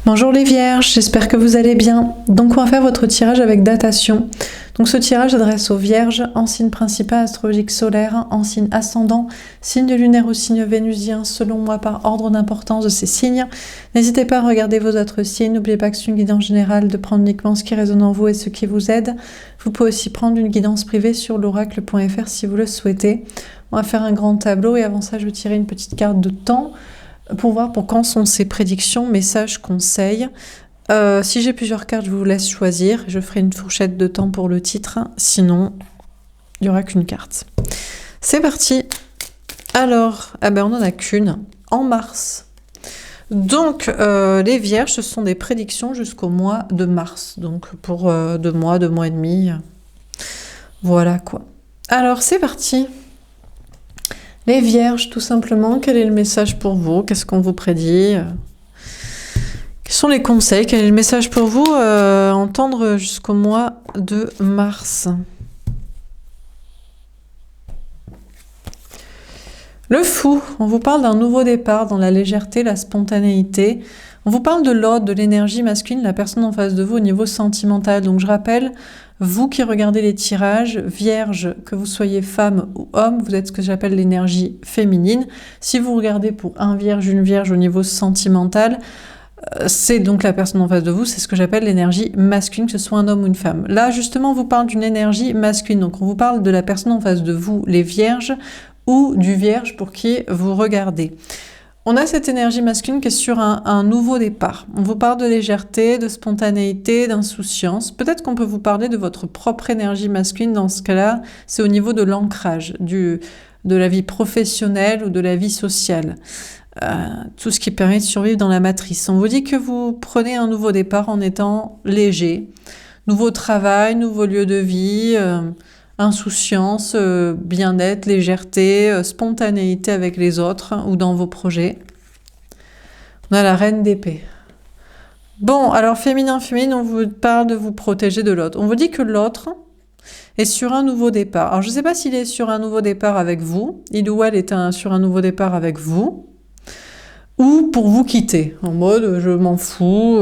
Bonjour les vierges, j'espère que vous allez bien. Donc on va faire votre tirage avec datation. Donc ce tirage s'adresse aux vierges en signe principal astrologique solaire, en signe ascendant, signe lunaire ou signe vénusien, selon moi par ordre d'importance de ces signes. N'hésitez pas à regarder vos autres signes, n'oubliez pas que c'est une guidance générale, de prendre uniquement ce qui résonne en vous et ce qui vous aide. Vous pouvez aussi prendre une guidance privée sur l'oracle.fr si vous le souhaitez. On va faire un grand tableau et avant ça je vais tirer une petite carte de temps pour voir pour quand sont ces prédictions, messages, conseils. Si j'ai plusieurs cartes, je vous laisse choisir. Je ferai une fourchette de temps pour le titre. Sinon, il n'y aura qu'une carte. C'est parti. Alors, on n'en a qu'une. En mars. Donc, les vierges, ce sont des prédictions jusqu'au mois de mars. Donc, pour 2 mois et demi. Voilà quoi. Alors, c'est parti. Les vierges, tout simplement, quel est le message pour vous? Qu'est-ce qu'on vous prédit? Quels sont les conseils? Quel est le message pour vous entendre jusqu'au mois de mars? Le fou, on vous parle d'un nouveau départ dans la légèreté, la spontanéité. On vous parle de l'ordre, de l'énergie masculine, la personne en face de vous au niveau sentimental. Donc je rappelle, vous qui regardez les tirages, vierge, que vous soyez femme ou homme, vous êtes ce que j'appelle l'énergie féminine. Si vous regardez pour un vierge, une vierge au niveau sentimental, c'est donc la personne en face de vous, c'est ce que j'appelle l'énergie masculine, que ce soit un homme ou une femme. Là, justement, on vous parle d'une énergie masculine. Donc on vous parle de la personne en face de vous, les vierges, ou du vierge pour qui vous regardez. On a cette énergie masculine qui est sur un nouveau départ. On vous parle de légèreté, de spontanéité, d'insouciance. Peut-être qu'on peut vous parler de votre propre énergie masculine. Dans ce cas-là, c'est au niveau de l'ancrage, de la vie professionnelle ou de la vie sociale. Tout ce qui permet de survivre dans la matrice. On vous dit que vous prenez un nouveau départ en étant léger. Nouveau travail, nouveau lieu de vie, insouciance, bien-être, légèreté, spontanéité avec les autres ou dans vos projets. On a la reine d'épée. Bon, alors féminin, on vous parle de vous protéger de l'autre. On vous dit que l'autre est sur un nouveau départ. Alors je ne sais pas s'il est sur un nouveau départ avec vous, il ou elle est sur un nouveau départ avec vous, ou pour vous quitter, en mode je m'en fous,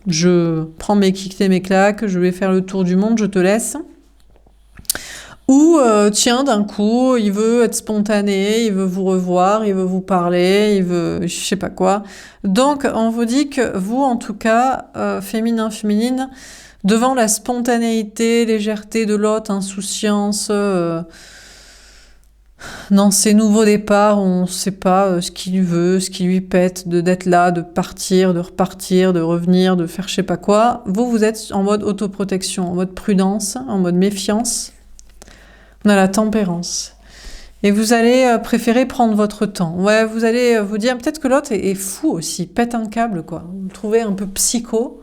je prends mes kicks et mes claques, je vais faire le tour du monde, je te laisse. Ou tiens, d'un coup, il veut être spontané, il veut vous revoir, il veut vous parler, il veut je sais pas quoi. Donc on vous dit que vous, en tout cas, féminin, devant la spontanéité, légèreté de l'autre, insouciance, dans ces nouveaux départs, on ne sait pas ce qu'il veut, ce qui lui pète, d'être là, de partir, de repartir, de revenir, de faire je sais pas quoi. Vous êtes en mode autoprotection, en mode prudence, en mode méfiance. On a la tempérance. Et vous allez préférer prendre votre temps. Ouais, vous allez vous dire, peut-être que l'autre est fou aussi, pète un câble, quoi. Vous le trouvez un peu psycho,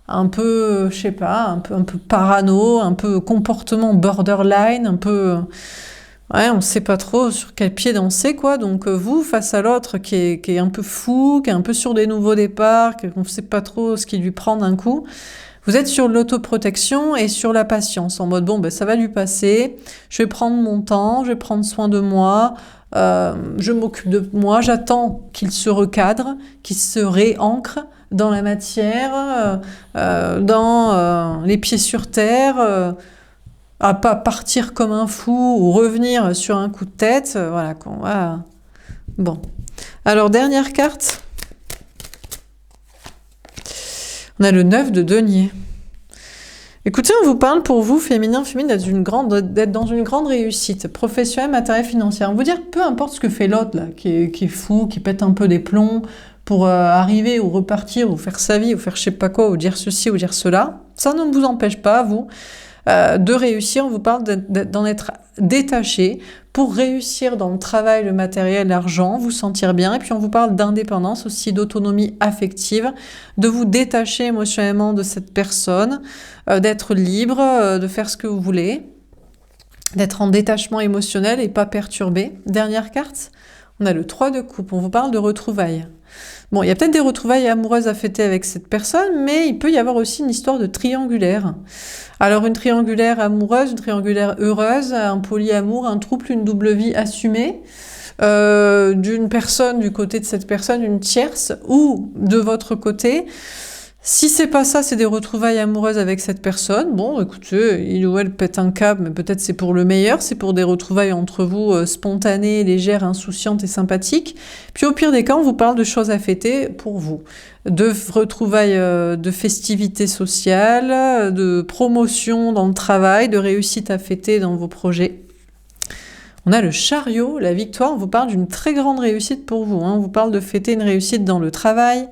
un peu, je sais pas, un peu parano, un peu comportement borderline, un peu... Ouais, on sait pas trop sur quel pied danser, quoi. Donc vous, face à l'autre qui est un peu fou, qui est un peu sur des nouveaux départs, qu'on ne sait pas trop ce qui lui prend d'un coup, vous êtes sur l'autoprotection et sur la patience, en mode, bon, ben, ça va lui passer, je vais prendre mon temps, je vais prendre soin de moi, je m'occupe de moi, j'attends qu'il se recadre, qu'il se réancre dans la matière, dans les pieds sur terre, à pas partir comme un fou ou revenir sur un coup de tête, voilà quoi. Voilà. Bon. Alors, dernière carte. On a le 9 de denier. Écoutez, on vous parle pour vous, féminin, d'être dans une grande réussite professionnelle, matérielle, financière. On vous dire, peu importe ce que fait l'autre, là, qui est fou, qui pète un peu des plombs pour arriver ou repartir ou faire sa vie ou faire je sais pas quoi ou dire ceci ou dire cela, ça ne vous empêche pas, vous, de réussir. On vous parle d'en être détaché pour réussir dans le travail, le matériel, l'argent, vous sentir bien. Et puis on vous parle d'indépendance aussi, d'autonomie affective, de vous détacher émotionnellement de cette personne, d'être libre, de faire ce que vous voulez, d'être en détachement émotionnel et pas perturbé. Dernière carte, on a le 3 de coupe, on vous parle de retrouvailles. Bon, il y a peut-être des retrouvailles amoureuses à fêter avec cette personne, mais il peut y avoir aussi une histoire de triangulaire. Alors une triangulaire amoureuse, une triangulaire heureuse, un polyamour, un trouble, une double vie assumée, d'une personne, du côté de cette personne, une tierce, ou de votre côté. Si c'est pas ça, c'est des retrouvailles amoureuses avec cette personne. Bon, écoutez, il ou elle pète un câble, mais peut-être c'est pour le meilleur. C'est pour des retrouvailles entre vous spontanées, légères, insouciantes et sympathiques. Puis au pire des cas, on vous parle de choses à fêter pour vous. De retrouvailles de festivités sociales, de promotion dans le travail, de réussite à fêter dans vos projets. On a le chariot, la victoire. On vous parle d'une très grande réussite pour vous. On vous parle de fêter une réussite dans le travail.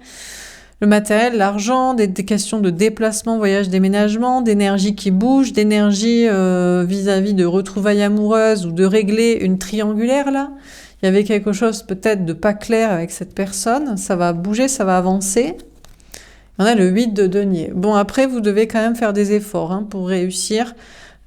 Le matériel, l'argent, des questions de déplacement, voyage, déménagement, d'énergie qui bouge, d'énergie vis-à-vis de retrouvailles amoureuses ou de régler une triangulaire là. Il y avait quelque chose peut-être de pas clair avec cette personne. Ça va bouger, ça va avancer. On a le 8 de denier. Bon, après, vous devez quand même faire des efforts pour réussir.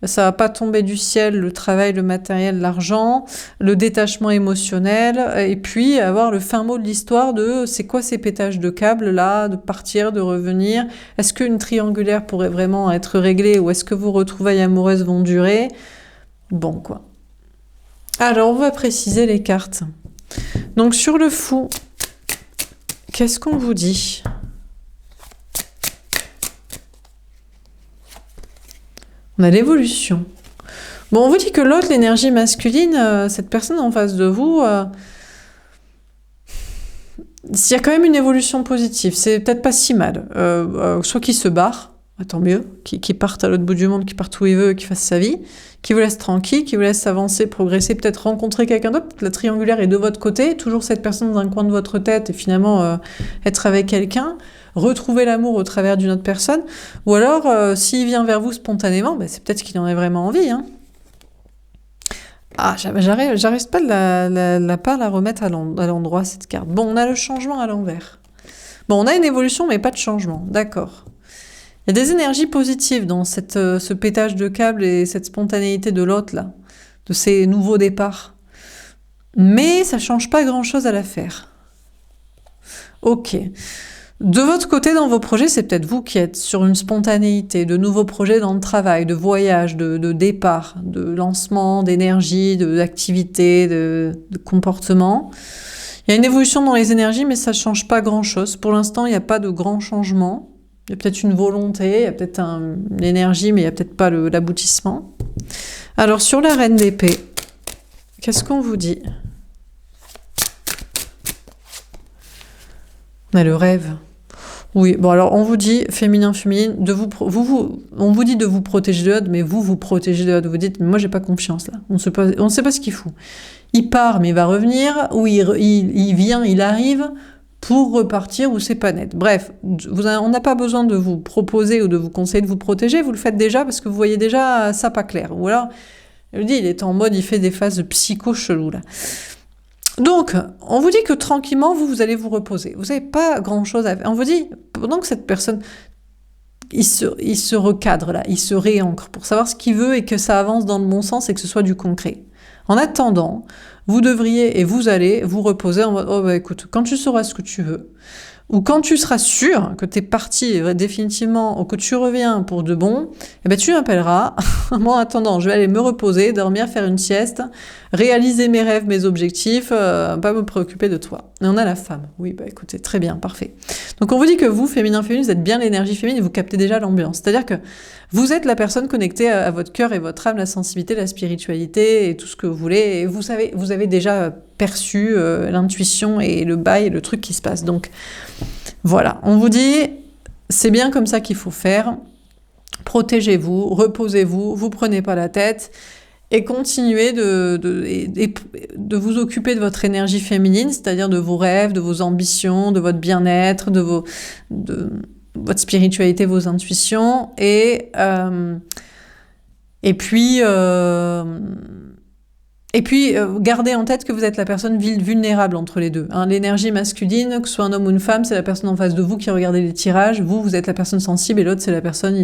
Ça va pas tomber du ciel, le travail, le matériel, l'argent, le détachement émotionnel, et puis avoir le fin mot de l'histoire de c'est quoi ces pétages de câbles là, de partir, de revenir. Est-ce qu'une triangulaire pourrait vraiment être réglée ou est-ce que vos retrouvailles amoureuses vont durer? Bon, quoi. Alors, on va préciser les cartes. Donc, sur le fou, qu'est-ce qu'on vous dit ? On a l'évolution. Bon, on vous dit que l'autre, l'énergie masculine, cette personne en face de vous, il y a quand même une évolution positive. C'est peut-être pas si mal. Soit qu'il se barre, tant mieux, qu'il parte à l'autre bout du monde, qu'il parte où il veut, qu'il fasse sa vie, qu'il vous laisse tranquille, qu'il vous laisse avancer, progresser, peut-être rencontrer quelqu'un d'autre. La triangulaire est de votre côté, toujours cette personne dans un coin de votre tête et finalement être avec quelqu'un. Retrouver l'amour au travers d'une autre personne, ou alors, s'il vient vers vous spontanément, c'est peut-être qu'il en a vraiment envie. Ah, j'arrive pas de la remettre à l'endroit, cette carte. Bon, on a le changement à l'envers. Bon, on a une évolution, mais pas de changement, d'accord. Il y a des énergies positives dans ce pétage de câble et cette spontanéité de l'autre, là, de ces nouveaux départs. Mais ça change pas grand-chose à l'affaire. Ok. De votre côté, dans vos projets, c'est peut-être vous qui êtes sur une spontanéité, de nouveaux projets dans le travail, de voyage, de départ, de lancement, d'énergie, d'activité, de comportement. Il y a une évolution dans les énergies, mais ça ne change pas grand-chose. Pour l'instant, il n'y a pas de grand changement. Il y a peut-être une volonté, il y a peut-être une énergie, mais il n'y a peut-être pas l'aboutissement. Alors, sur la reine d'épée, qu'est-ce qu'on vous dit ? On a le rêve. Oui, bon alors on vous dit, féminin, féminine, on vous dit de vous protéger de l'autre, mais vous protégez de l'autre. Vous dites, mais moi j'ai pas confiance là, on ne sait pas ce qu'il fout. Il part, mais il va revenir, ou il vient, il arrive pour repartir, ou c'est pas net. Bref, on n'a pas besoin de vous proposer ou de vous conseiller de vous protéger, vous le faites déjà parce que vous voyez déjà ça pas clair. Ou alors, je le dis, il est en mode, il fait des phases psycho chelou là. Donc, on vous dit que tranquillement, vous allez vous reposer. Vous n'avez pas grand-chose à faire. On vous dit, pendant que cette personne, il se recadre là, il se réancre pour savoir ce qu'il veut et que ça avance dans le bon sens et que ce soit du concret. En attendant, vous devriez et vous allez vous reposer en mode, oh écoute, quand tu sauras ce que tu veux, ou quand tu seras sûr que tu es parti définitivement, ou que tu reviens pour de bon, tu m'appelleras. Moi, en attendant, je vais aller me reposer, dormir, faire une sieste, réaliser mes rêves, mes objectifs, pas me préoccuper de toi. Et on a la femme. Oui, écoutez, très bien, parfait. Donc on vous dit que vous, féminin, vous êtes bien l'énergie féminine, vous captez déjà l'ambiance. C'est-à-dire que vous êtes la personne connectée à votre cœur et votre âme, la sensibilité, la spiritualité et tout ce que vous voulez. Et vous avez déjà perçu l'intuition et le bail et le truc qui se passe. Donc voilà, on vous dit, c'est bien comme ça qu'il faut faire. Protégez-vous, reposez-vous, vous prenez pas la tête et continuez de vous occuper de votre énergie féminine, c'est-à-dire de vos rêves, de vos ambitions, de votre bien-être, de votre spiritualité, vos intuitions et puis gardez en tête que vous êtes la personne vulnérable entre les deux. L'énergie masculine, que ce soit un homme ou une femme, c'est la personne en face de vous qui regardez les tirages. Vous êtes la personne sensible et l'autre, c'est la personne,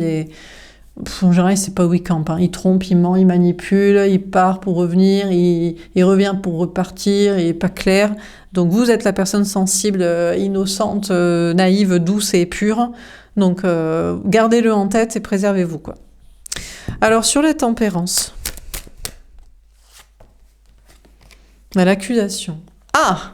en général, il sait pas où il campe. Il trompe, il ment, il manipule, il part pour revenir, il revient pour repartir, il est pas clair. Donc vous êtes la personne sensible, innocente, naïve, douce et pure. Donc gardez-le en tête et préservez-vous, quoi. Alors sur la tempérance. On a l'accusation. Ah!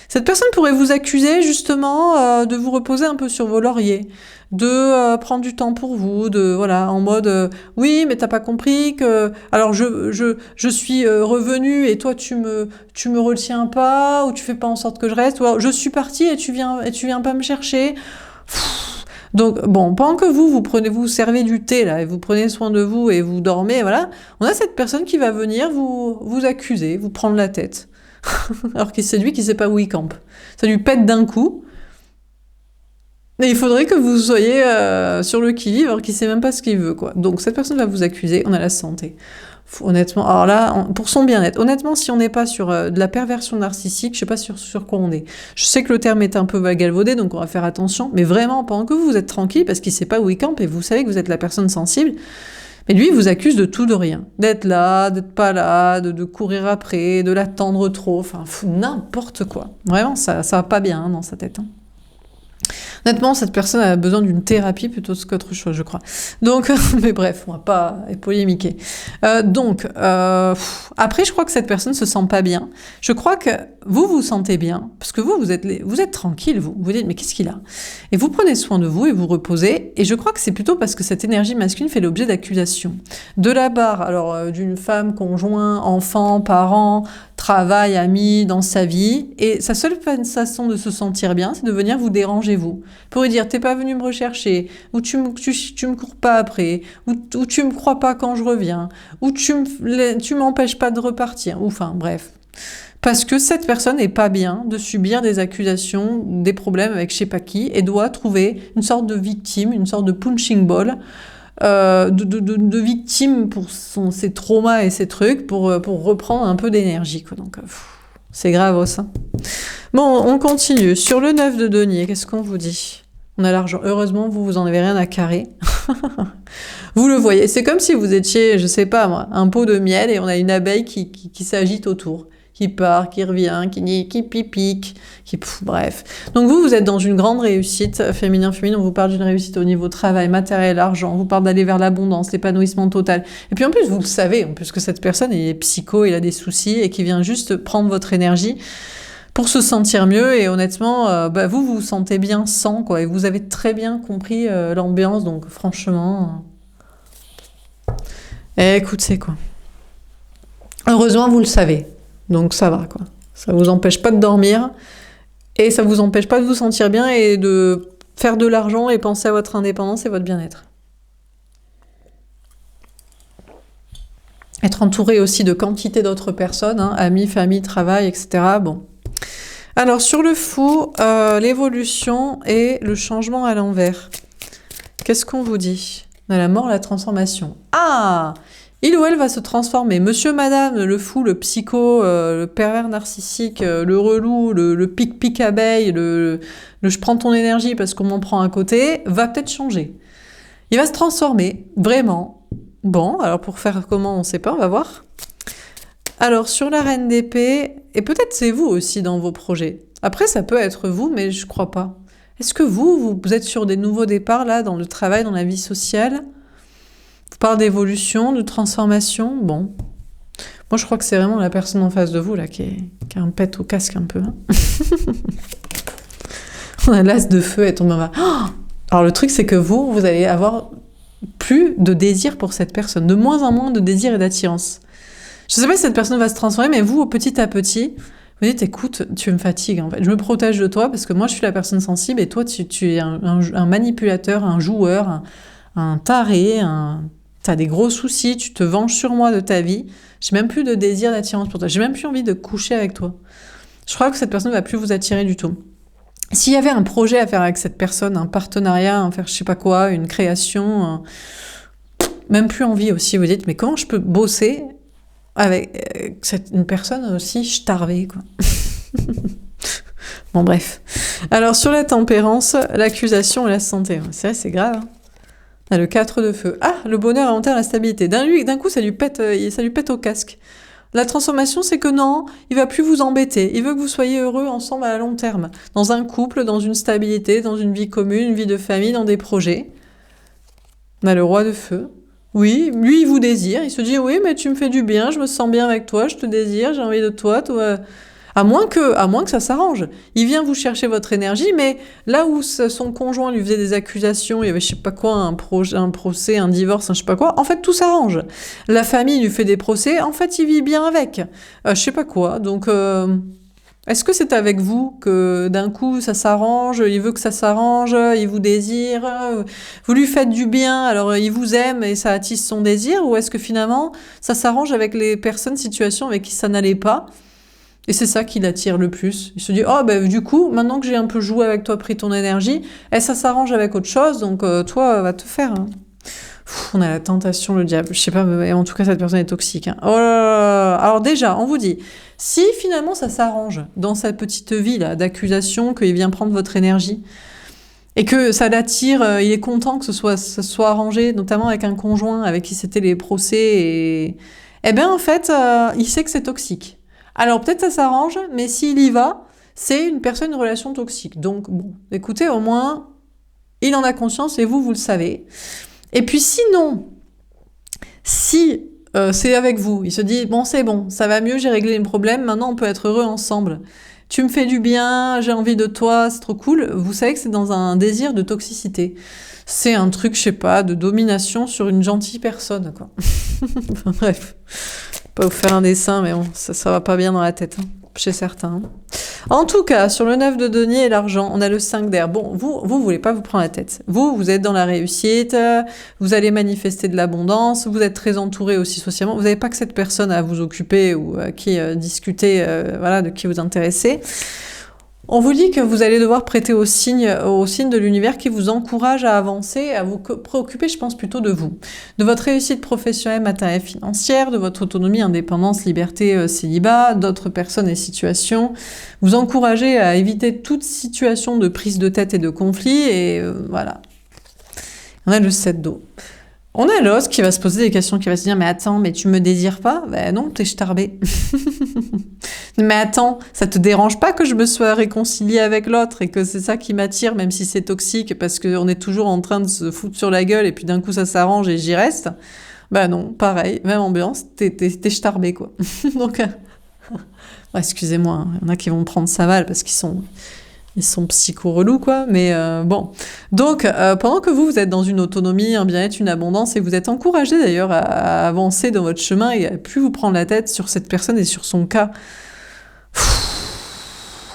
Cette personne pourrait vous accuser justement de vous reposer un peu sur vos lauriers, de prendre du temps pour vous, de voilà, en mode oui, mais t'as pas compris que alors je suis revenu et toi tu me retiens pas, ou tu fais pas en sorte que je reste, ou alors je suis parti et tu viens pas me chercher. Donc bon, pendant que vous servez du thé là et vous prenez soin de vous et vous dormez, voilà, on a cette personne qui va venir vous accuser, vous prendre la tête. Alors que c'est lui qui sait pas où il campe. Ça lui pète d'un coup. Et il faudrait que vous soyez sur le qui-vive alors qu'il sait même pas ce qu'il veut, quoi. Donc cette personne va vous accuser, on a la santé. Honnêtement, alors là, pour son bien-être, honnêtement, si on n'est pas sur de la perversion narcissique, je sais pas sur quoi on est. Je sais que le terme est un peu galvaudé, donc on va faire attention, mais vraiment, pendant que vous êtes tranquille, parce qu'il sait pas où il campe, et vous savez que vous êtes la personne sensible, mais lui, il vous accuse de tout, de rien. D'être là, d'être pas là, de courir après, de l'attendre trop, enfin, n'importe quoi. Vraiment, ça va pas bien dans sa tête. Honnêtement, cette personne a besoin d'une thérapie plutôt qu'autre chose, je crois. Donc, mais bref, on va pas polémiquer. Après, je crois que cette personne se sent pas bien. Je crois que vous vous sentez bien, parce que vous êtes tranquille, vous dites, mais qu'est-ce qu'il a? Et vous prenez soin de vous et vous reposez, et je crois que c'est plutôt parce que cette énergie masculine fait l'objet d'accusations. De la part, alors, d'une femme, conjoint, enfant, parent, travail, ami, dans sa vie, et sa seule façon de se sentir bien, c'est de venir vous déranger, vous. Pour lui dire, t'es pas venu me rechercher, ou tu me cours pas après, ou tu me crois pas quand je reviens, ou tu m'empêches pas de repartir, ou enfin, bref. Parce que cette personne n'est pas bien de subir des accusations, des problèmes avec je sais pas qui, et doit trouver une sorte de victime, une sorte de punching ball, de victime pour ses traumas et ses trucs, pour reprendre un peu d'énergie, quoi. Donc, c'est grave, ça. Bon, on continue. Sur le 9 de denier, qu'est-ce qu'on vous dit? On a l'argent. Heureusement, vous en avez rien à carrer. Vous le voyez. C'est comme si vous étiez, je sais pas moi, un pot de miel et on a une abeille qui s'agite autour. Qui part, qui revient, qui pipique, bref. Donc vous êtes dans une grande réussite féminin, on vous parle d'une réussite au niveau travail, matériel, argent, on vous parle d'aller vers l'abondance, l'épanouissement total. Et puis en plus, vous le savez, en plus que cette personne est psycho, il a des soucis et qui vient juste prendre votre énergie pour se sentir mieux. Et honnêtement, vous vous sentez bien sans, quoi. Et vous avez très bien compris l'ambiance, donc franchement... écoutez, quoi. Heureusement, vous le savez. Donc ça va, quoi. Ça vous empêche pas de dormir et ça vous empêche pas de vous sentir bien et de faire de l'argent et penser à votre indépendance et votre bien-être. Être entouré aussi de quantité d'autres personnes, amis, famille, travail, etc. Bon. Alors sur le fou, l'évolution et le changement à l'envers. Qu'est-ce qu'on vous dit? On a la mort, la transformation. Ah! Il ou elle va se transformer. Monsieur, madame, le fou, le psycho, le pervers narcissique, le relou, le pic-pic abeille, le je prends ton énergie parce qu'on m'en prend à côté, va peut-être changer. Il va se transformer, vraiment. Bon, alors pour faire comment, on ne sait pas, on va voir. Alors, sur la reine d'épée, et peut-être c'est vous aussi dans vos projets. Après, ça peut être vous, mais je crois pas. Est-ce que vous êtes sur des nouveaux départs, là, dans le travail, dans la vie sociale ? On parle d'évolution, de transformation, bon. Moi, je crois que c'est vraiment la personne en face de vous, là, qui a un pet au casque un peu. On a l'as de feu et tombé en bas. Oh, alors, le truc, c'est que vous allez avoir plus de désir pour cette personne, de moins en moins de désir et d'attirance. Je sais pas si cette personne va se transformer, mais vous, petit à petit, vous dites, écoute, tu me fatigues, en fait. Je me protège de toi parce que moi, je suis la personne sensible et toi, tu es un manipulateur, un joueur, un taré, t'as des gros soucis, tu te venges sur moi de ta vie, j'ai même plus de désir d'attirance pour toi, j'ai même plus envie de coucher avec toi. Je crois que cette personne ne va plus vous attirer du tout. S'il y avait un projet à faire avec cette personne, un partenariat, faire je sais pas quoi, une création, même plus envie aussi, vous dites, mais comment je peux bosser avec une personne aussi starvée, quoi. Bon, bref. Alors, sur la tempérance, l'accusation et la santé. C'est vrai, c'est grave, On a le 4 de feu. Ah, le bonheur alimentaire, la stabilité. D'un coup, ça lui pète au casque. La transformation, c'est que non, il va plus vous embêter. Il veut que vous soyez heureux ensemble à long terme. Dans un couple, dans une stabilité, dans une vie commune, une vie de famille, dans des projets. On a le roi de feu. Oui, lui, il vous désire. Il se dit, oui, mais tu me fais du bien, je me sens bien avec toi, je te désire, j'ai envie de toi, toi. À moins que ça s'arrange. Il vient vous chercher votre énergie, mais là où son conjoint lui faisait des accusations, il y avait je sais pas quoi, un procès, un divorce, un je sais pas quoi, en fait tout s'arrange. La famille lui fait des procès, en fait il vit bien avec. Je sais pas quoi, donc est-ce que c'est avec vous que d'un coup ça s'arrange, il veut que ça s'arrange, il vous désire, vous lui faites du bien, alors il vous aime et ça attise son désir, ou est-ce que finalement ça s'arrange avec les personnes, situations avec qui ça n'allait pas? Et c'est ça qui l'attire le plus. Il se dit, oh ben du coup, maintenant que j'ai un peu joué avec toi, pris ton énergie, ça s'arrange avec autre chose, donc toi, va te faire. Hein. On a la tentation, le diable. Je sais pas, mais en tout cas, cette personne est toxique. Hein. Oh là là. Alors déjà, on vous dit, si finalement ça s'arrange dans sa petite vie là d'accusation, qu'il vient prendre votre énergie, et que ça l'attire, il est content que ça soit arrangé, notamment avec un conjoint avec qui c'était les procès, et eh bien en fait, il sait que c'est toxique. Alors peut-être ça s'arrange, mais s'il y va, c'est une relation toxique. Donc bon, écoutez, au moins, il en a conscience et vous le savez. Et puis sinon, si c'est avec vous, il se dit, bon c'est bon, ça va mieux, j'ai réglé le problème, maintenant on peut être heureux ensemble. Tu me fais du bien, j'ai envie de toi, c'est trop cool. Vous savez que c'est dans un désir de toxicité. C'est un truc, je sais pas, de domination sur une gentille personne, quoi. Enfin, bref, pas vous faire un dessin, mais bon, ça va pas bien dans la tête, hein, chez certains. En tout cas, sur le 9 de denier et l'argent, on a le 5 d'air. Bon, vous voulez pas vous prendre la tête. Vous êtes dans la réussite, vous allez manifester de l'abondance, vous êtes très entouré aussi socialement. Vous n'avez pas que cette personne à vous occuper ou à qui discuter, voilà, de qui vous intéressez. On vous dit que vous allez devoir prêter au signe de l'univers qui vous encourage à avancer, à vous préoccuper, je pense, plutôt de vous. De votre réussite professionnelle, matérielle, financière, de votre autonomie, indépendance, liberté, célibat, d'autres personnes et situations. Vous encouragez à éviter toute situation de prise de tête et de conflit, et voilà. On a le 7 d'eau. On a l'os qui va se poser des questions, qui va se dire « Mais attends, mais tu me désires pas ?» Ben non, t'es starbé. Mais attends, ça te dérange pas que je me sois réconciliée avec l'autre et que c'est ça qui m'attire, même si c'est toxique, parce qu'on est toujours en train de se foutre sur la gueule et puis d'un coup ça s'arrange et j'y reste. Ben non, pareil, même ambiance, t'es starbé quoi. Donc, excusez-moi, hein, il y en a qui vont prendre ça mal parce qu'ils sont psycho-relous, quoi, mais bon. Donc, pendant que vous êtes dans une autonomie, un bien-être, une abondance, et vous êtes encouragé d'ailleurs à avancer dans votre chemin et à plus vous prendre la tête sur cette personne et sur son cas.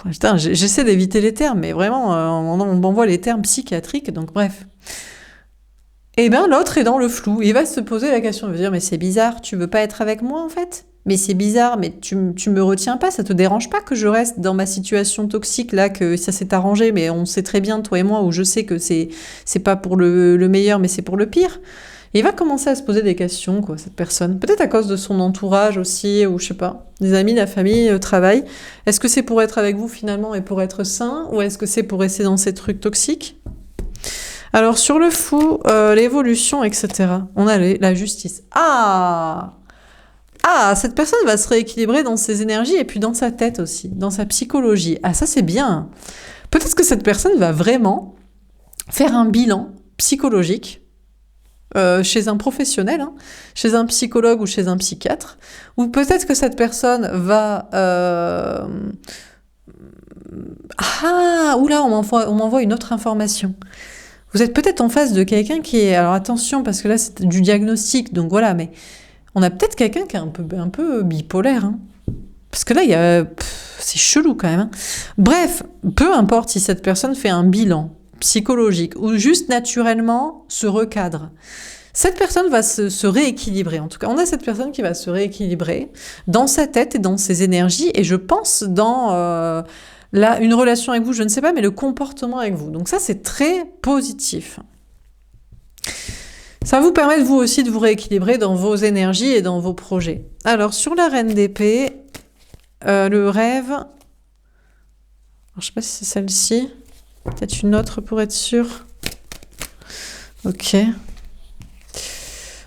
Putain, j'essaie d'éviter les termes, mais vraiment, on m'envoie les termes psychiatriques, donc bref. Et bien, l'autre est dans le flou. Il va se poser la question, il va dire, mais c'est bizarre, tu veux pas être avec moi, en fait ? Mais c'est bizarre, mais tu me retiens pas, ça te dérange pas que je reste dans ma situation toxique, là, que ça s'est arrangé, mais on sait très bien, toi et moi, où je sais que c'est pas pour le meilleur, mais c'est pour le pire. Et il va commencer à se poser des questions, quoi, cette personne. Peut-être à cause de son entourage aussi, ou je sais pas, des amis, la famille, le travail. Est-ce que c'est pour être avec vous, finalement, et pour être sain, ou est-ce que c'est pour rester dans ces trucs toxiques ? Alors, sur le fou, l'évolution, etc., on a la justice. Ah, cette personne va se rééquilibrer dans ses énergies et puis dans sa tête aussi, dans sa psychologie. Ah, ça, c'est bien. Peut-être que cette personne va vraiment faire un bilan psychologique chez un professionnel, hein, chez un psychologue ou chez un psychiatre, ou peut-être que cette personne va... oula, on m'envoie une autre information. Vous êtes peut-être en face de quelqu'un qui est... Alors attention, parce que là, c'est du diagnostic, donc voilà, mais on a peut-être quelqu'un qui est un peu bipolaire, hein. Parce que là, c'est chelou quand même. Hein. Bref, peu importe si cette personne fait un bilan psychologique ou juste naturellement se recadre. Cette personne va se rééquilibrer. En tout cas, on a cette personne qui va se rééquilibrer dans sa tête et dans ses énergies. Et je pense dans une relation avec vous, je ne sais pas, mais le comportement avec vous. Donc ça, c'est très positif. Ça va vous permettre, vous aussi, de vous rééquilibrer dans vos énergies et dans vos projets. Alors, sur la reine d'épée, le rêve... Alors, je ne sais pas si c'est celle-ci. Peut-être une autre pour être sûr. Ok.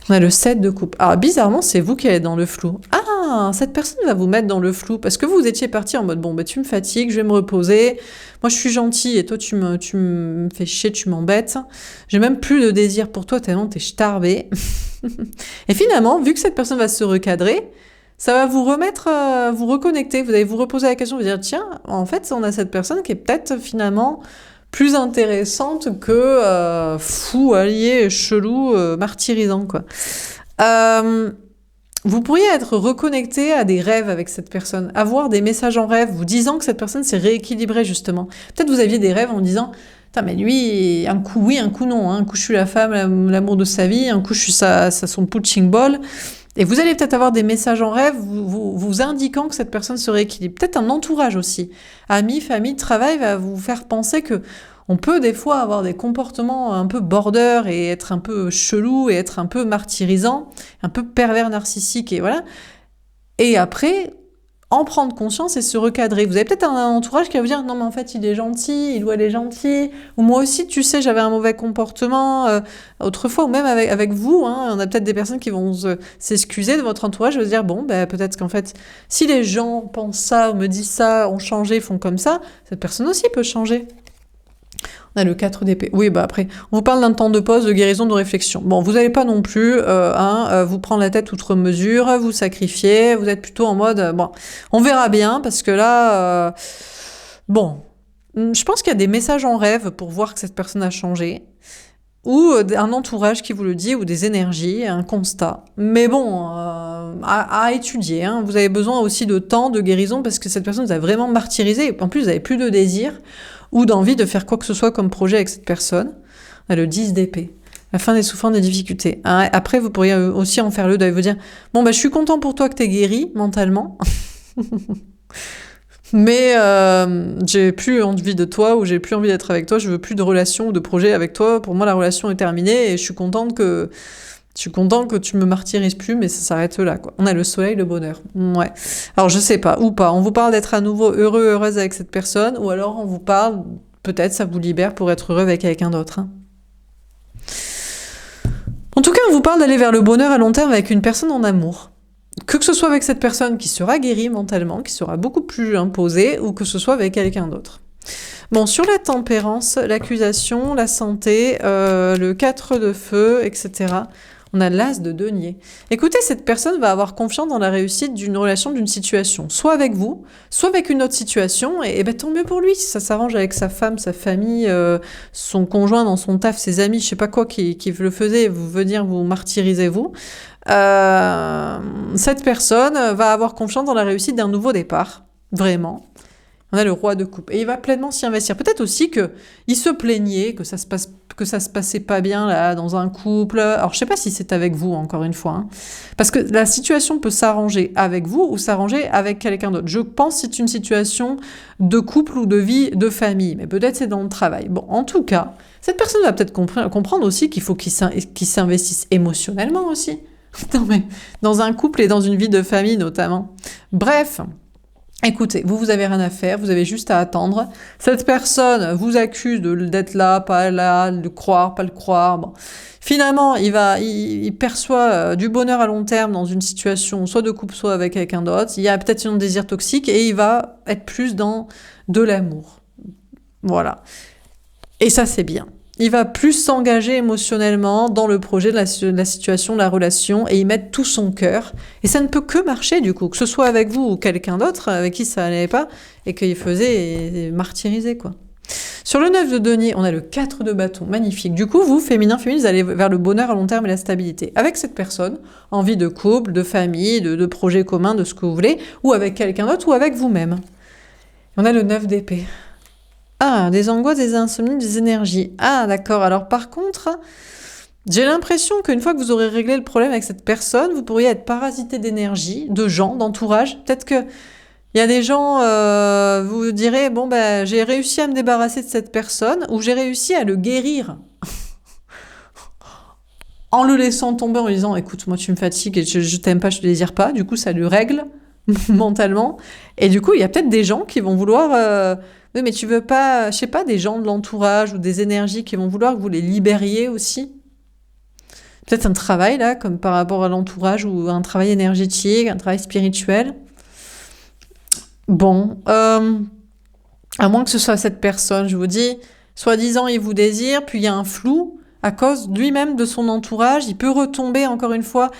On a le 7 de coupe. Ah, bizarrement, c'est vous qui êtes dans le flou. Ah, cette personne va vous mettre dans le flou parce que vous étiez parti en mode, bon, tu me fatigues, je vais me reposer. Moi, je suis gentil et toi, tu me fais chier, tu m'embêtes. J'ai même plus de désir pour toi tellement t'es starbé. Et finalement, vu que cette personne va se recadrer, ça va vous remettre, vous reconnecter, vous allez vous reposer la question, vous dire, tiens, en fait, on a cette personne qui est peut-être finalement plus intéressante que fou, allié, chelou, martyrisant, quoi. Vous pourriez être reconnecté à des rêves avec cette personne, avoir des messages en rêve, vous disant que cette personne s'est rééquilibrée, justement. Peut-être vous aviez des rêves en disant, putain, mais lui, un coup oui, un coup non. Hein. Un coup, je suis la femme, l'amour de sa vie. Un coup, je suis son punching ball. Et vous allez peut-être avoir des messages en rêve vous indiquant que cette personne se rééquilibre. Peut-être un entourage aussi. Amis, famille, travail va vous faire penser que on peut des fois avoir des comportements un peu border et être un peu chelou et être un peu martyrisant, un peu pervers narcissique et voilà. Et après, en prendre conscience et se recadrer. Vous avez peut-être un entourage qui va vous dire non mais en fait il est gentil, il ou elle est gentil, ou moi aussi tu sais j'avais un mauvais comportement autrefois, ou même avec vous, hein, on a peut-être des personnes qui vont s'excuser de votre entourage, vous dire bon ben peut-être qu'en fait si les gens pensent ça ou me disent ça, ont changé, font comme ça, cette personne aussi peut changer. On a le 4 d'épée. Oui, bah après, on vous parle d'un temps de pause, de guérison, de réflexion. Bon, vous n'allez pas non plus vous prendre la tête outre mesure, vous sacrifier, vous êtes plutôt en mode, bon, on verra bien, parce que là, bon, je pense qu'il y a des messages en rêve pour voir que cette personne a changé, ou un entourage qui vous le dit, ou des énergies, un constat. Mais bon, à étudier, hein. Vous avez besoin aussi de temps, de guérison, parce que cette personne vous a vraiment martyrisé, en plus vous n'avez plus de désir, ou d'envie de faire quoi que ce soit comme projet avec cette personne. On a le 10 d'épée. La fin des souffrances, des difficultés. Après, vous pourriez aussi en faire le deuil, vous dire « Bon, bah, je suis content pour toi que t'es guéri mentalement, mais j'ai plus envie de toi ou j'ai plus envie d'être avec toi, je veux plus de relation ou de projet avec toi. Pour moi, la relation est terminée et je suis contente que tu me martyrises plus, mais ça s'arrête là, quoi. » On a le soleil, le bonheur. Ouais. Alors, je sais pas, ou pas. On vous parle d'être à nouveau heureux, heureuse avec cette personne, ou alors on vous parle, peut-être ça vous libère pour être heureux avec quelqu'un d'autre. Hein. En tout cas, on vous parle d'aller vers le bonheur à long terme avec une personne en amour. Que ce soit avec cette personne qui sera guérie mentalement, qui sera beaucoup plus imposée, ou que ce soit avec quelqu'un d'autre. Bon, sur la tempérance, l'accusation, la santé, le 4 de feu, etc., on a l'as de denier. Écoutez, cette personne va avoir confiance dans la réussite d'une relation, d'une situation, soit avec vous, soit avec une autre situation, et ben tant mieux pour lui, si ça s'arrange avec sa femme, sa famille, son conjoint dans son taf, ses amis, je sais pas quoi, qui le faisait, vous venir vous martyriser vous. Cette personne va avoir confiance dans la réussite d'un nouveau départ, vraiment. On a le roi de coupe. Et il va pleinement s'y investir. Peut-être aussi qu'il se plaignait, que ça se passait pas bien là dans un couple. Alors je sais pas si c'est avec vous, encore une fois. Hein. Parce que la situation peut s'arranger avec vous ou s'arranger avec quelqu'un d'autre. Je pense que c'est une situation de couple ou de vie de famille. Mais peut-être c'est dans le travail. Bon, en tout cas, cette personne va peut-être comprendre aussi qu'il faut qu'il s'investisse émotionnellement aussi. Non mais, dans un couple et dans une vie de famille notamment. Bref... Écoutez, vous avez rien à faire, vous avez juste à attendre. Cette personne vous accuse d'être là, pas là, de croire, pas le croire. Bon. Finalement, il perçoit du bonheur à long terme dans une situation, soit de couple, soit avec quelqu'un d'autre. Il y a peut-être un désir toxique et il va être plus dans de l'amour. Voilà. Et ça, c'est bien. Il va plus s'engager émotionnellement dans le projet de la situation, de la relation, et y mettre tout son cœur. Et ça ne peut que marcher, du coup, que ce soit avec vous ou quelqu'un d'autre avec qui ça n'allait pas, et qu'il faisait martyriser, quoi. Sur le 9 de denier, on a le 4 de bâton, magnifique. Du coup, vous, féminin, vous allez vers le bonheur à long terme et la stabilité. Avec cette personne, envie de couple, de famille, de projet commun, de ce que vous voulez, ou avec quelqu'un d'autre, ou avec vous-même. On a le 9 d'épée. Ah, des angoisses, des insomnies, des énergies. Ah, d'accord. Alors par contre, j'ai l'impression qu'une fois que vous aurez réglé le problème avec cette personne, vous pourriez être parasité d'énergie, de gens, d'entourage. Peut-être que il y a des gens, vous direz, bon, ben, j'ai réussi à me débarrasser de cette personne, ou j'ai réussi à le guérir. En le laissant tomber, en lui disant, écoute, moi tu me fatigues, et je t'aime pas, je te désire pas. Du coup, ça le règle mentalement. Et du coup, il y a peut-être des gens qui vont vouloir... oui, mais tu veux pas, je sais pas, des gens de l'entourage ou des énergies qui vont vouloir que vous les libériez aussi. Peut-être un travail, là, comme par rapport à l'entourage, ou un travail énergétique, un travail spirituel. Bon, à moins que ce soit cette personne, je vous dis, soi-disant, il vous désire, puis il y a un flou, à cause lui-même de son entourage. Il peut retomber encore une fois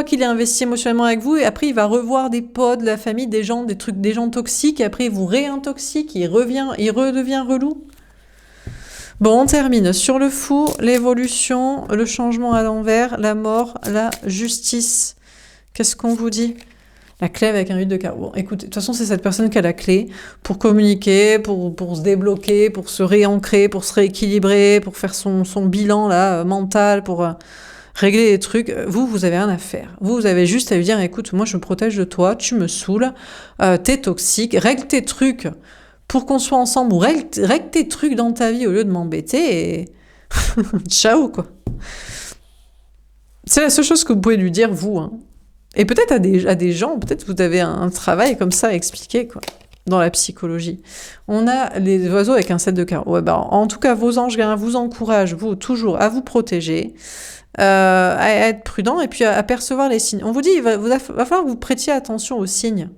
qu'il est investi émotionnellement avec vous, et après il va revoir des potes, de la famille, des gens, des gens toxiques, et après il vous réintoxique, il redevient relou. Bon, on termine. Sur le fou, l'évolution, le changement à l'envers, la mort, la justice. Qu'est-ce qu'on vous dit? La clé avec un 8 de carreau. Bon, écoutez, de toute façon, c'est cette personne qui a la clé pour communiquer, pour se débloquer, pour se réancrer, pour se rééquilibrer, pour faire son bilan là, mental, pour régler les trucs. Vous avez rien à faire. Vous avez juste à lui dire, écoute, moi je me protège de toi, tu me saoules, t'es toxique, règle tes trucs pour qu'on soit ensemble, ou règle tes trucs dans ta vie au lieu de m'embêter, et ciao, quoi. C'est la seule chose que vous pouvez lui dire, vous, hein. Et peut-être à des gens, peut-être vous avez un travail comme ça à expliquer, quoi, dans la psychologie. On a les oiseaux avec un 7 de carreau. Ouais, en tout cas, vos anges gardiens vous encouragent, vous, toujours, à vous protéger, à être prudent, et puis à percevoir les signes. On vous dit, il va falloir que vous prêtiez attention aux signes,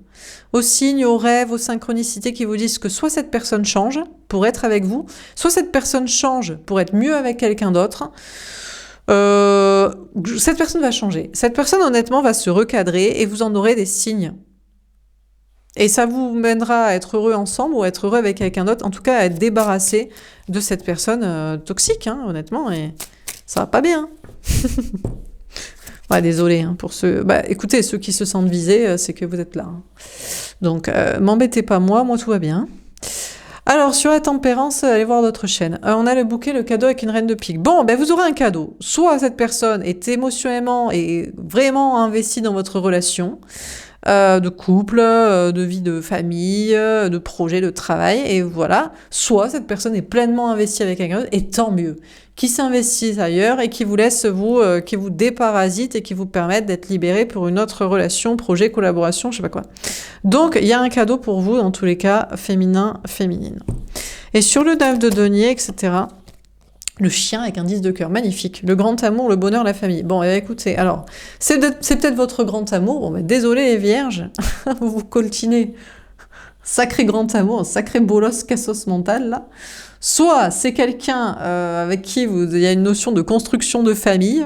aux rêves, aux synchronicités qui vous disent que soit cette personne change pour être avec vous, soit cette personne change pour être mieux avec quelqu'un d'autre. Cette personne va changer. Cette personne, honnêtement, va se recadrer, et vous en aurez des signes. Et ça vous mènera à être heureux ensemble ou à être heureux avec quelqu'un d'autre, en tout cas à être débarrassé de cette personne toxique, hein, honnêtement, et ça va pas bien. Ouais, désolé hein, pour ceux... écoutez, ceux qui se sentent visés, c'est que vous êtes là. Hein. Donc, m'embêtez pas moi tout va bien. Alors, sur la tempérance, allez voir d'autres chaînes. On a le bouquet, le cadeau avec une reine de pique. Bon, vous aurez un cadeau. Soit cette personne est émotionnellement et vraiment investie dans votre relation, de couple, de vie de famille, de projet, de travail, et voilà. Soit cette personne est pleinement investie avec quelqu'un d'autre, et tant mieux. Qui s'investissent ailleurs et qui vous laisse qui vous déparasite et qui vous permettent d'être libéré pour une autre relation, projet, collaboration, je sais pas quoi. Donc, il y a un cadeau pour vous, dans tous les cas, féminin, féminine. Et sur le 9 de denier, etc., le chien avec un 10 de cœur, magnifique. Le grand amour, le bonheur, la famille. Bon, écoutez, alors, c'est peut-être votre grand amour. Bon, désolé les vierges, vous coltinez. Sacré grand amour, sacré bolos cassos mental, là. Soit c'est quelqu'un avec qui il y a une notion de construction de famille,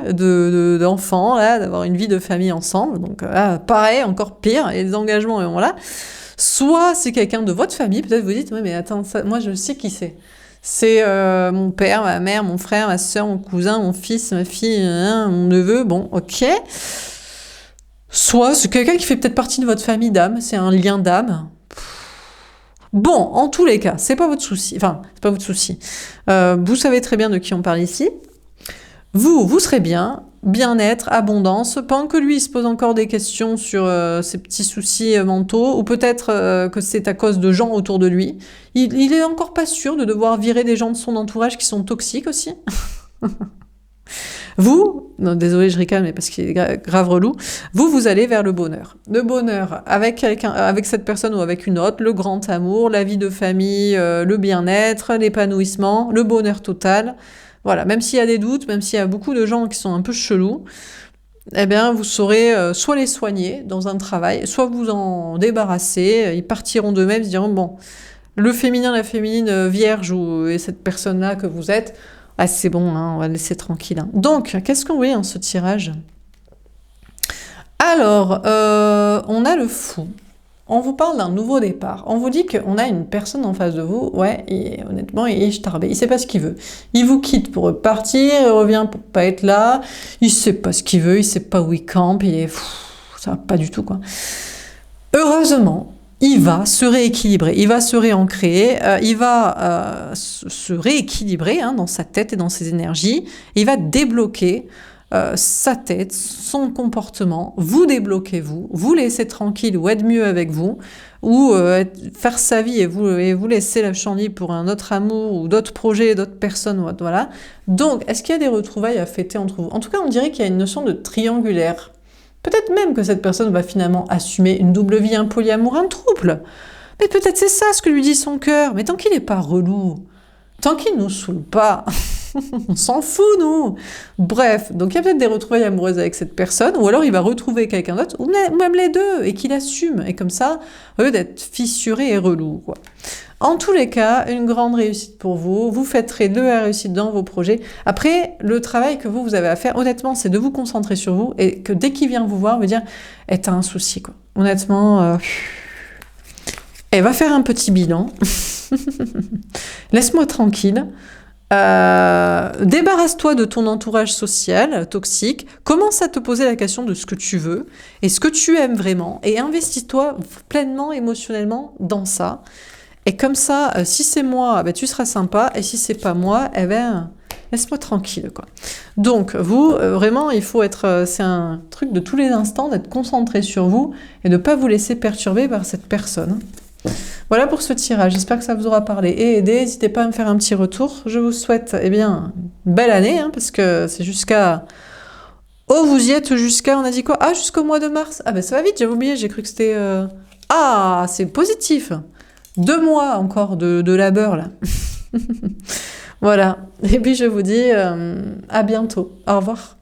d'enfants, là, d'avoir une vie de famille ensemble. Donc pareil, encore pire, et les engagements, et voilà. Soit c'est quelqu'un de votre famille, peut-être vous dites, ouais, mais attends, moi je sais qui c'est. C'est mon père, ma mère, mon frère, ma soeur, mon cousin, mon fils, ma fille, mon neveu, bon, ok. Soit c'est quelqu'un qui fait peut-être partie de votre famille d'âme, c'est un lien d'âme. Bon, en tous les cas, c'est pas votre souci. Enfin, c'est pas votre souci. Vous savez très bien de qui on parle ici. Vous serez bien, bien-être, abondance. Pendant que lui, il se pose encore des questions sur ses petits soucis mentaux, ou peut-être que c'est à cause de gens autour de lui. Il est encore pas sûr de devoir virer des gens de son entourage qui sont toxiques aussi. Vous, non, désolé, je ricane, mais parce qu'il est grave relou, vous allez vers le bonheur. Le bonheur avec quelqu'un, avec cette personne ou avec une autre, le grand amour, la vie de famille, le bien-être, l'épanouissement, le bonheur total. Voilà, même s'il y a des doutes, même s'il y a beaucoup de gens qui sont un peu chelous, eh bien, vous saurez soit les soigner dans un travail, soit vous en débarrasser, ils partiront d'eux-mêmes, ils se diront, bon, le féminin, la féminine, vierge, et cette personne-là que vous êtes, ah, c'est bon, hein, on va le laisser tranquille. Hein. Donc, qu'est-ce qu'on voit dans ce tirage? Alors, on a le fou. On vous parle d'un nouveau départ. On vous dit qu'on a une personne en face de vous, ouais, et honnêtement, il est starbé. Il sait pas ce qu'il veut. Il vous quitte pour repartir, il revient pour pas être là. Il sait pas ce qu'il veut, il sait pas où il campe, ça va pas du tout, quoi. Heureusement, il va se rééquilibrer, il va se réancrer, il va se rééquilibrer dans sa tête et dans ses énergies, et il va débloquer sa tête, son comportement, vous débloquez vous laissez tranquille ou être mieux avec vous, ou faire sa vie et vous laisser la champ libre pour un autre amour ou d'autres projets, d'autres personnes, voilà. Donc, est-ce qu'il y a des retrouvailles à fêter entre vous? En tout cas, on dirait qu'il y a une notion de triangulaire. Peut-être même que cette personne va finalement assumer une double vie, un polyamour, un trouble. Mais peut-être c'est ça ce que lui dit son cœur. Mais tant qu'il n'est pas relou, tant qu'il ne nous saoule pas, On s'en fout, nous. Bref, donc il y a peut-être des retrouvailles amoureuses avec cette personne, ou alors il va retrouver quelqu'un d'autre, ou même les deux, et qu'il assume. Et comme ça, au lieu d'être fissuré et relou, quoi. En tous les cas, une grande réussite pour vous. Vous fêterez de la réussite dans vos projets. Après, le travail que vous avez à faire, honnêtement, c'est de vous concentrer sur vous et que dès qu'il vient vous voir, vous dire « Eh, t'as un souci, quoi. » Honnêtement, va faire un petit bilan. Laisse-moi tranquille. Débarrasse-toi de ton entourage social toxique, commence à te poser la question de ce que tu veux et ce que tu aimes vraiment et investis-toi pleinement émotionnellement dans ça. Et comme ça, si c'est moi, tu seras sympa, et si c'est pas moi, laisse-moi tranquille, quoi. Donc, vous, vraiment, il faut être, c'est un truc de tous les instants, d'être concentré sur vous et de ne pas vous laisser perturber par cette personne. Voilà pour ce tirage, j'espère que ça vous aura parlé et aidé. N'hésitez pas à me faire un petit retour. Je vous souhaite une belle année, parce que c'est jusqu'à... Oh, vous y êtes jusqu'à... On a dit quoi? Ah, jusqu'au mois de mars. Ah ça va vite, j'avais oublié, j'ai cru que c'était... Ah, c'est positif. 2 mois encore de labeur, là. Voilà. Et puis je vous dis à bientôt. Au revoir.